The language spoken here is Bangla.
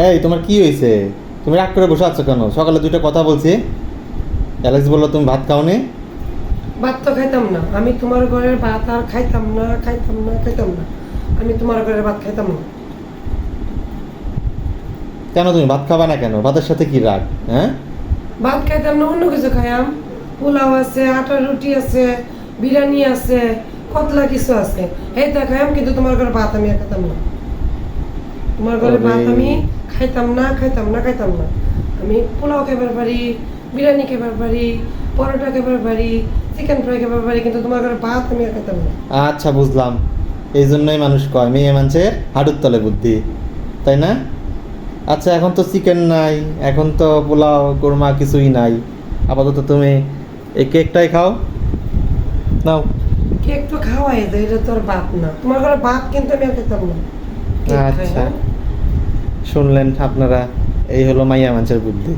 এই তোমার কি হয়েছে? তুমি রাগ করে বসে আছো কেন? সকালে দুটো কথা বলছি, অ্যালেক্স বললো তুমি ভাত খাওনি। ভাত তো খাইতাম না আমি, তোমার ঘরের ভাত আর খাইতাম না, খাইতাম না, খাইতাম না। আমি তোমার ঘরের ভাত খাইতাম না। কেন তুমি ভাত খাবা না কেন? ভাতের সাথে কি রাগ? হ্যাঁ, ভাত খাইতাম না, অন্য কিছু খাইয়াম। পোলাও আছে, আটার রুটি আছে, বিরিয়ানি আছে, কতলা কিছু আছে, এইটা খাইয়াম। কিন্তু তোমার ঘরের ভাত আমি আর খাইতাম না। তোমার ঘরের ভাত ওরে। আমি খাইতাম না, খাইতাম না, খাইতাম না। আমি পোলাও খাইবার পারি, বিরিয়ানি খাইবার পারি, পরোটা খাইবার পারি, চিকেন ফ্রাই খাইবার পারি, কিন্তু তোমার ঘরের ভাত আমি আর খাইতাম না। আচ্ছা বুঝলাম। এই জন্যই মানুষ কয় মেয়ে মানুষের হাঁটুর তলে বুদ্ধি, তাই না? আচ্ছা, এখন তো চিকেন নাই, এখন তো পোলাও কোরমা কিছুই নাই, আপাতত তুমি এই কেকটাই খাও, নাও। কেক তো খাওয়াই যায়, এটা তো আর ভাত না। তোমার ঘরে ভাত কিন্তু আমি আর খেতাম না। কেক খাই, আচ্ছা, হ্যাঁ? শুনলেন আপনারা, এই হলো মাইয়া মানুষের বুদ্ধি।